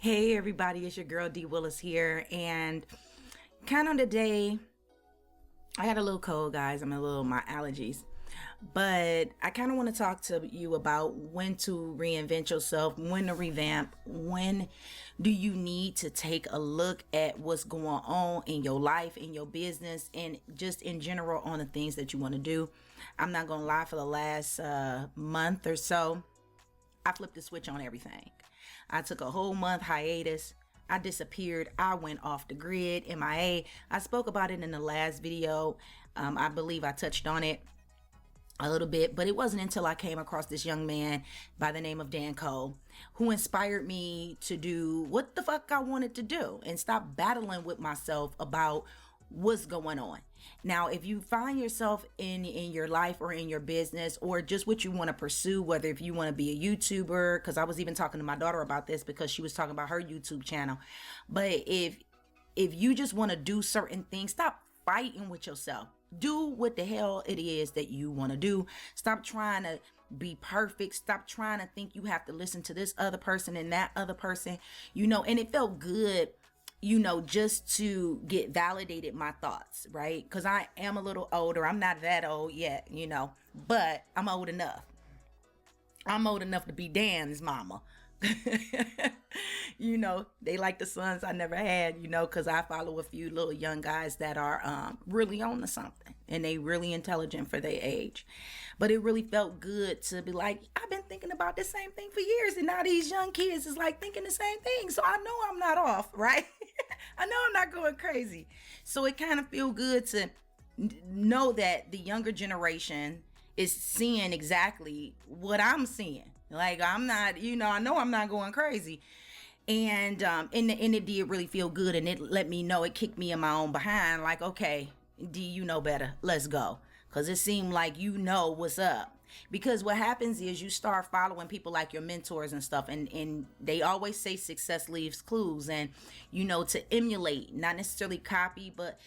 Hey everybody, it's your girl D Willis here, and kind of today I got a little cold, guys. I'm a little my allergies, but I kind of want to talk to you about when to reinvent yourself, when to revamp, when do you need to take a look at what's going on in your life, in your business, and just in general on the things that you want to do. I'm not gonna lie, for the last month or so, I flipped the switch on everything. I took a whole month hiatus. I disappeared. I went off the grid, MIA. I spoke about it in the last video. I believe I touched on it a little bit, but it wasn't until I came across this young man by the name of Dan Cole, who inspired me to do what the fuck I wanted to do and stop battling with myself about what's going on. Now, if you find yourself in your life or in your business or just what you want to pursue, whether if you want to be a YouTuber, because I was even talking to my daughter about this because she was talking about her YouTube channel. But if you just want to do certain things, stop fighting with yourself. Do what the hell it is that you want to do. Stop trying to be perfect. Stop trying to think you have to listen to this other person and that other person, and it felt good, just to get validated my thoughts, right? Because I am a little older. I'm not that old yet, but I'm old enough. I'm old enough to be Dan's mama. They like the sons I never had, because I follow a few little young guys that are really on to something and they really intelligent for their age. But it really felt good to be like, I've been thinking about the same thing for years, and now these young kids is like thinking the same thing. So I know I'm not off, right? I know I'm not going crazy. So it kind of feel good to know that the younger generation is seeing exactly what I'm seeing. Like, I'm not, I know I'm not going crazy. And it did really feel good, and it let me know, it kicked me in my own behind, like, okay, D, you know better, let's go. Because it seemed like you know what's up. Because what happens is you start following people like your mentors and stuff, and they always say success leaves clues, and to emulate, not necessarily copy, but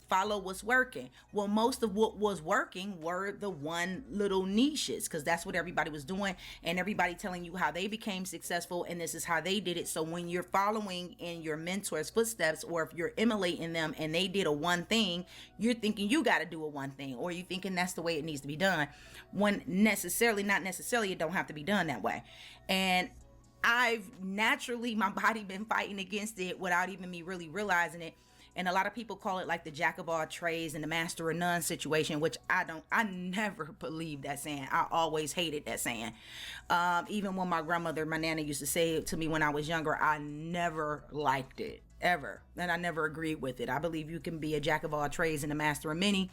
follow what's working. Well, most of what was working were the one little niches, because that's what everybody was doing, and everybody telling you how they became successful and this is how they did it. So when you're following in your mentor's footsteps, or if you're emulating them and they did a one thing, you're thinking you got to do a one thing, or you thinking that's the way it needs to be done, when not necessarily it don't have to be done that way. And I've naturally, my body been fighting against it without even me really realizing it. And a lot of people call it like the jack of all trades and the master of none situation, which I never believed that saying. I always hated that saying. Even when my grandmother, my nana, used to say it to me when I was younger, I never liked it, ever. And I never agreed with it. I believe you can be a jack of all trades and a master of many.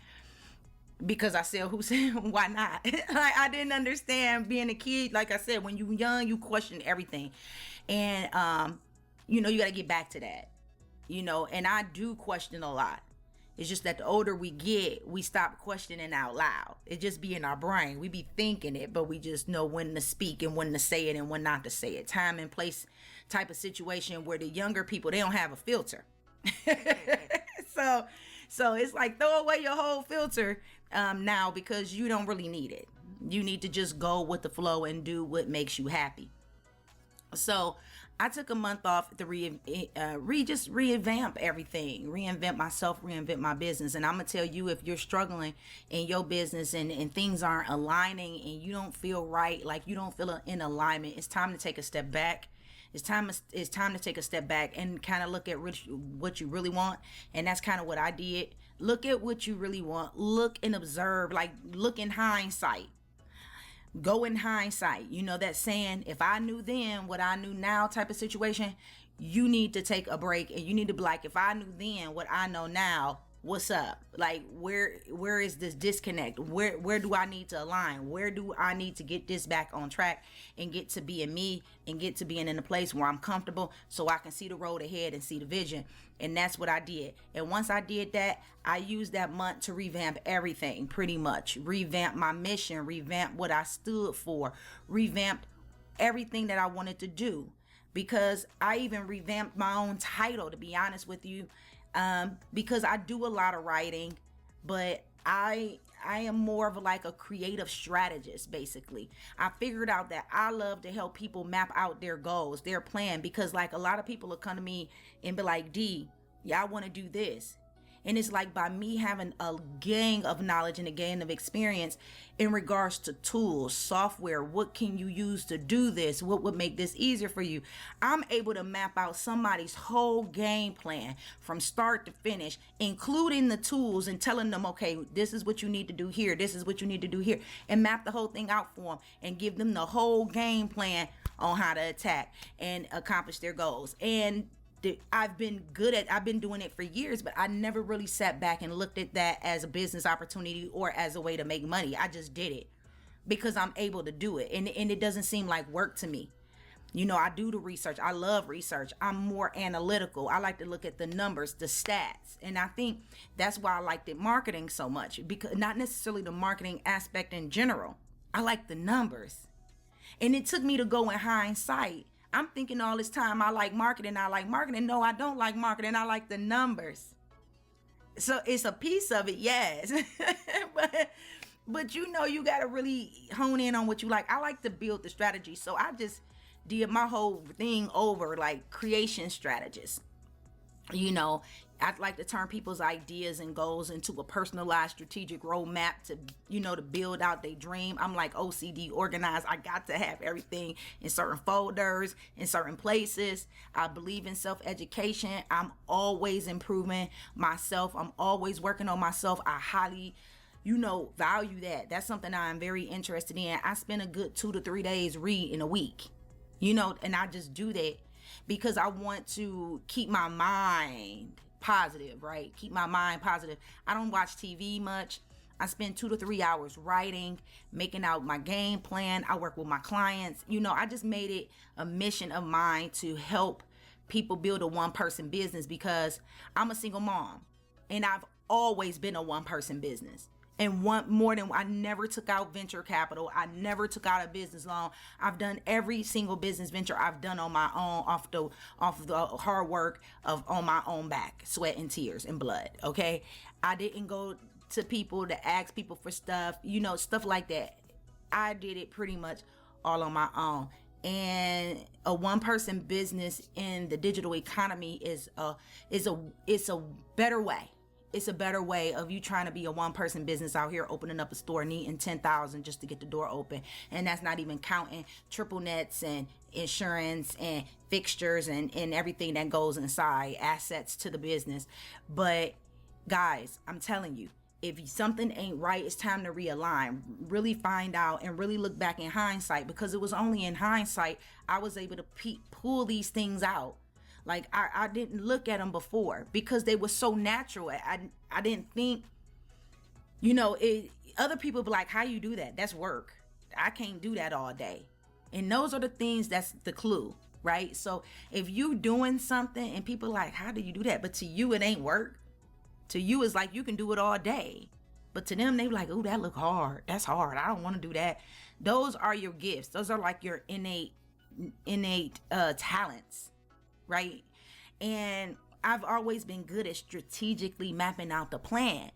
Because I said, why not? I didn't understand being a kid. Like I said, when you're young, you question everything. And, you got to get back to that. And I do question a lot. It's just that the older we get, we stop questioning out loud. It just be in our brain. We be thinking it, but we just know when to speak and when to say it and when not to say it. Time and place type of situation where the younger people, they don't have a filter. So it's like, throw away your whole filter now, because you don't really need it. You need to just go with the flow and do what makes you happy. So I took a month off to just revamp everything, reinvent myself, reinvent my business. And I'm going to tell you, if you're struggling in your business and things aren't aligning and you don't feel right, like you don't feel in alignment, it's time to take a step back. It's time to take a step back and kind of look at what you really want. And that's kind of what I did. Look at what you really want. Look and observe, like look in hindsight. Go in hindsight. That saying, if I knew then what I knew now type of situation, you need to take a break and you need to be like, if I knew then what I know now, what's up? Like, where is this disconnect? Where do I need to align? Where do I need to get this back on track and get to being me and get to being in a place where I'm comfortable so I can see the road ahead and see the vision? And that's what I did. And once I did that, I used that month to revamp everything, pretty much. Revamp my mission, revamp what I stood for, revamp everything that I wanted to do. Because I even revamped my own title, to be honest with you. Because I do a lot of writing, but I am more of like a creative strategist, basically. I figured out that I love to help people map out their goals, their plan, because like a lot of people will come to me and be like, D, yeah, I want to do this. And it's like by me having a gang of knowledge and a gang of experience in regards to tools, software, what can you use to do this? What would make this easier for you? I'm able to map out somebody's whole game plan from start to finish, including the tools, and telling them, okay, this is what you need to do here. This is what you need to do here, and map the whole thing out for them and give them the whole game plan on how to attack and accomplish their goals. And I've been doing it for years, but I never really sat back and looked at that as a business opportunity or as a way to make money. I just did it because I'm able to do it. And it doesn't seem like work to me. You know, I do the research. I love research. I'm more analytical. I like to look at the numbers, the stats. And I think that's why I liked it marketing so much, because not necessarily the marketing aspect in general. I like the numbers. And it took me to go in hindsight. I'm thinking all this time I like marketing. No, I don't like marketing. I like the numbers. So it's a piece of it, yes. but you know, you got to really hone in on what you like. I like to build the strategy. So I just did my whole thing over like creation strategist. You know, I'd like to turn people's ideas and goals into a personalized strategic roadmap to, you know, to build out their dream. I'm like OCD organized. I got to have everything in certain folders, in certain places. I believe in self-education. I'm always improving myself. I'm always working on myself. I highly, you know, value that. That's something I'm very interested in. I spend a good 2 to 3 days reading a week, you know, and I just do that because I want to keep my mind positive, right? Keep my mind positive. I don't watch TV much. I spend 2 to 3 hours writing, making out my game plan. I work with my clients. You know, I just made it a mission of mine to help people build a one-person business because I'm a single mom and I've always been a one-person business. And I never took out venture capital. I never took out a business loan. I've done every single business venture I've done on my own, off the hard work of on my own back, sweat and tears and blood. Okay, I didn't go to people to ask people for stuff, you know, stuff like that. I did it pretty much all on my own. And a one-person business in the digital economy is a better way. It's a better way of you trying to be a one-person business out here, opening up a store, needing $10,000 just to get the door open. And that's not even counting triple nets and insurance and fixtures and everything that goes inside, assets to the business. But guys, I'm telling you, if something ain't right, it's time to realign. Really find out and really look back in hindsight, because it was only in hindsight I was able to pull these things out. Like I didn't look at them before because they were so natural. I didn't think, you know, other people be like, how you do that? That's work. I can't do that all day. And those are the things, that's the clue, right? So if you doing something and people like, how do you do that? But to you, it ain't work. To you, it's like you can do it all day. But to them, they be like, oh, that look hard. That's hard. I don't want to do that. Those are your gifts. Those are like your innate talents. Right? And I've always been good at strategically mapping out the plan.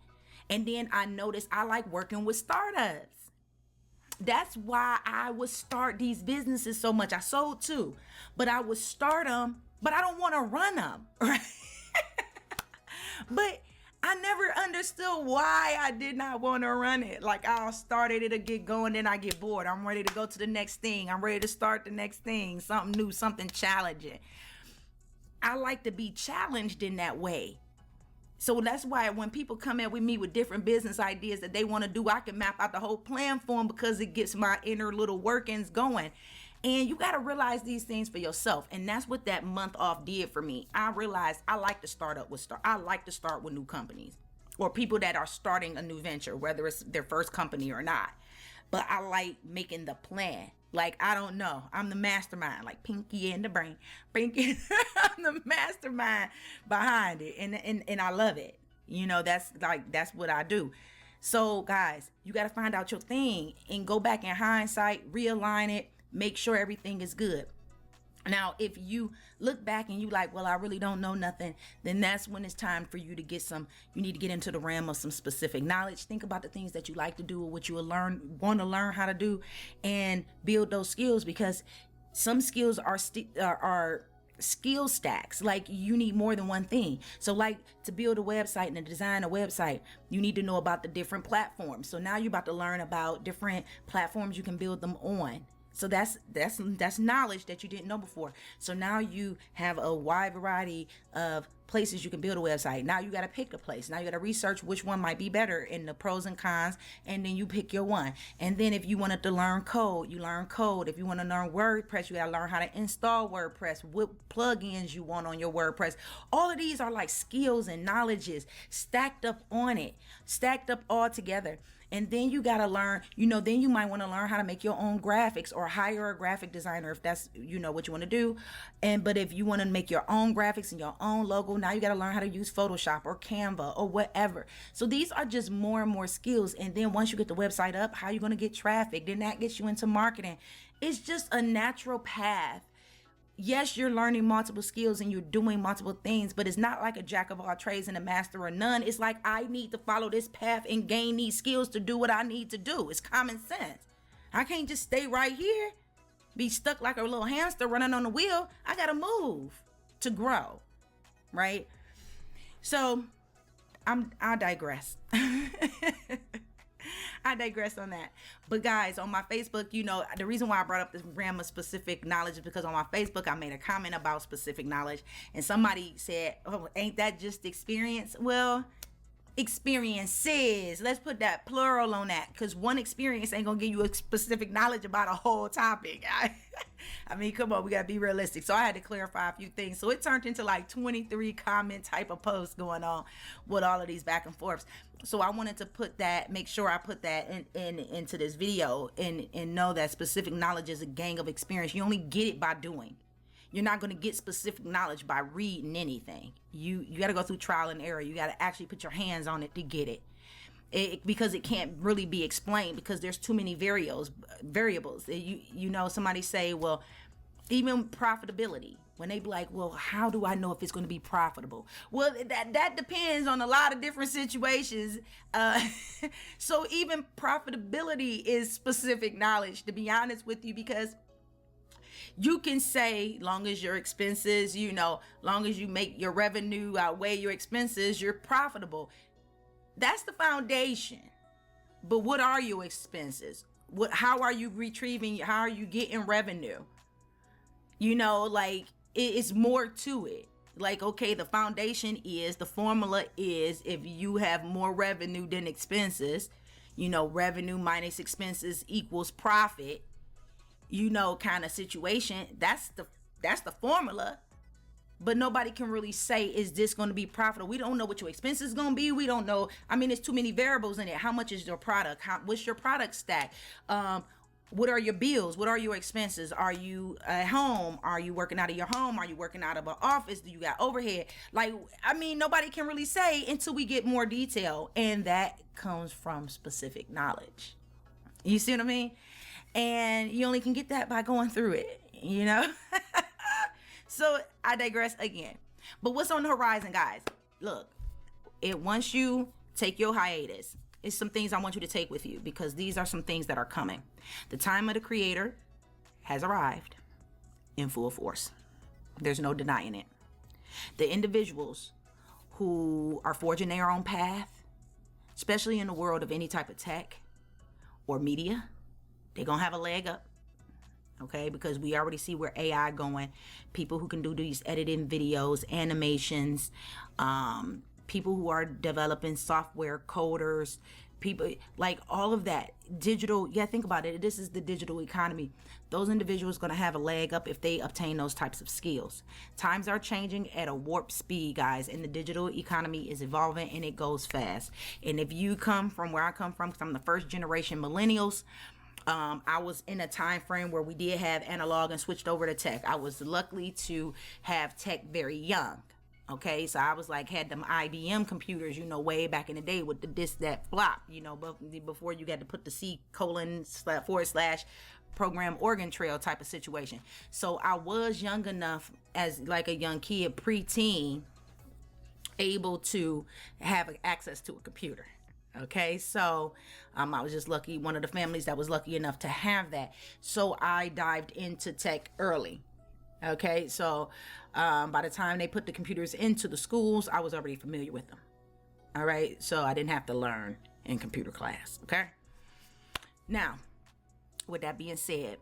And then I noticed I like working with startups. That's why I would start these businesses so much. I sold two, but I would start them, but I don't want to run them. Right? But I never understood why I did not want to run it. Like I'll start it, it'll get going, then I get bored. I'm ready to go to the next thing. I'm ready to start the next thing, something new, something challenging. I like to be challenged in that way. So that's why when people come in with me with different business ideas that they want to do, I can map out the whole plan for them because it gets my inner little workings going. And you got to realize these things for yourself. And that's what that month off did for me. I realized I like to start with new companies or people that are starting a new venture, whether it's their first company or not. But I like making the plan. Like, I don't know. I'm the mastermind, like Pinky and the brain. Pinky, I'm the mastermind behind it. And I love it. You know, that's what I do. So guys, you got to find out your thing and go back in hindsight, realign it, make sure everything is good. Now, if you look back and you like, well, I really don't know nothing, then that's when it's time for you to you need to get into the realm of some specific knowledge. Think about the things that you like to do or what you will want to learn how to do, and build those skills, because some skills are skill stacks. Like, you need more than one thing. So like, to build a website and to design a website, you need to know about the different platforms. So now you're about to learn about different platforms you can build them on. So that's knowledge that you didn't know before. So now you have a wide variety of places you can build a website. Now you got to pick a place. Now you got to research which one might be better and the pros and cons, and then you pick your one. And then if you wanted to learn code, you learn code. If you want to learn WordPress, you got to learn how to install WordPress, what plugins you want on your WordPress. All of these are like skills and knowledges stacked up on it, stacked up all together. And then you got to learn, then you might want to learn how to make your own graphics, or hire a graphic designer if that's, what you want to do. But if you want to make your own graphics and your own logo, now you got to learn how to use Photoshop or Canva or whatever. So these are just more and more skills. And then once you get the website up, how you going to get traffic? Then that gets you into marketing. It's just a natural path. Yes, you're learning multiple skills and you're doing multiple things, but it's not like a jack of all trades and a master of none. It's like, I need to follow this path and gain these skills to do what I need to do. It's common sense. I can't just stay right here, be stuck like a little hamster running on the wheel. I got to move to grow, right? So I digress. I digress on that. But guys, on my Facebook, the reason why I brought up this realm of specific knowledge is because on my Facebook, I made a comment about specific knowledge, and somebody said, oh, ain't that just experience? Well, experiences. Let's put that plural on that, because one experience ain't gonna give you a specific knowledge about a whole topic. I mean, come on, we gotta be realistic. So I had to clarify a few things. So it turned into like 23 comment type of posts going on with all of these back and forths. So I wanted to make sure I put that into this video, and know that specific knowledge is a gang of experience. You only get it by doing. You're not going to get specific knowledge by reading anything. You got to go through trial and error. You got to actually put your hands on it to get it. Because it can't really be explained, because there's too many variables. Somebody say, well, even profitability, when they be like, well, how do I know if it's going to be profitable? Well, that depends on a lot of different situations. So even profitability is specific knowledge, to be honest with you, because you can say, long as your expenses, long as you make your revenue outweigh your expenses, you're profitable. That's the foundation. But what are your expenses? How are you retrieving? How are you getting revenue? It's more to it. Like, okay, the foundation is, the formula is, if you have more revenue than expenses, revenue minus expenses equals profit, kind of situation. That's the formula. But nobody can really say, is this going to be profitable? We don't know what your expenses going to be. We don't know. I mean, there's too many variables in it. How much is your product? What's your product stack? What are your bills? What are your expenses? Are you at home? Are you working out of your home? Are you working out of an office? Do you got overhead? Nobody can really say until we get more detail. And that comes from specific knowledge. You see what I mean? And you only can get that by going through it, So I digress again. But what's on the horizon, guys? Look, once you take your hiatus, it's some things I want you to take with you, because these are some things that are coming. The time of the creator has arrived in full force. There's no denying it. The individuals who are forging their own path, especially in the world of any type of tech or media, they're going to have a leg up. Okay, because we already see where AI going. People who can do these editing videos, animations, people who are developing software, coders, people like all of that digital. Yeah, think about it. This is the digital economy. Those individuals going to have a leg up if they obtain those types of skills. Times are changing at a warp speed, guys, and the digital economy is evolving, and it goes fast. And if you come from where I come from, because I'm the first generation millennials, I was in a time frame where we did have analog and switched over to tech. I was lucky to have tech very young. Okay, so I was had them IBM computers, way back in the day with the this, that, flop, but before you got to put the C:// program Oregon Trail type of situation. So I was young enough, as like a young kid, preteen, able to have access to a computer. Okay, so I was just lucky, one of the families that was lucky enough to have that. So I dived into tech early. Okay, so by the time they put the computers into the schools, I was already familiar with them. All right, so I didn't have to learn in computer class. Okay, now with that being said,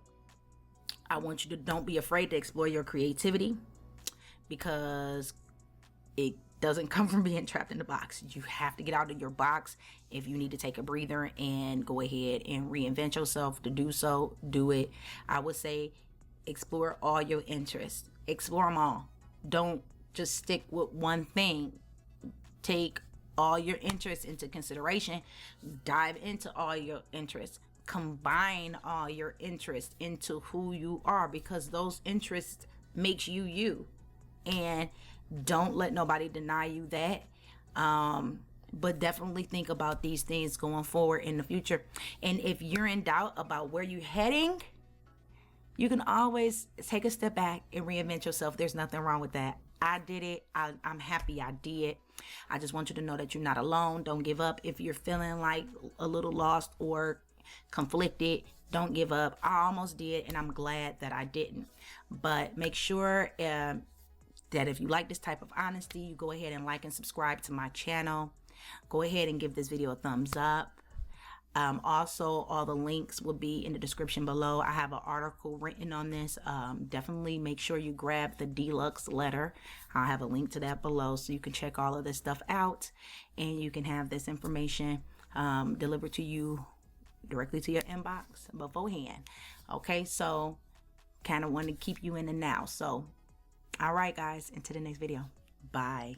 I want you to don't be afraid to explore your creativity, because it doesn't come from being trapped in the box. You have to get out of your box. If you need to take a breather and go ahead and reinvent yourself, to do so, do it. I would say explore all your interests. Explore them all. Don't just stick with one thing. Take all your interests into consideration. Dive into all your interests. Combine all your interests into who you are, because those interests makes you you. And don't let nobody deny you that. But definitely think about these things going forward in the future. And if you're in doubt about where you're heading, you can always take a step back and reinvent yourself. There's nothing wrong with that. I did it. I'm happy I did. I just want you to know that you're not alone. Don't give up. If you're feeling like a little lost or conflicted, don't give up. I almost did, and I'm glad that I didn't. But make sure that if you like this type of honesty, you go ahead and like and subscribe to my channel. Go ahead and give this video a thumbs up. Also, all the links will be in the description below. I have an article written on this. Definitely make sure you grab the deluxe letter. I'll have a link to that below, so you can check all of this stuff out, and you can have this information delivered to you directly to your inbox beforehand. Okay, so kind of want to keep you in the now. So all right, guys, into the next video. Bye.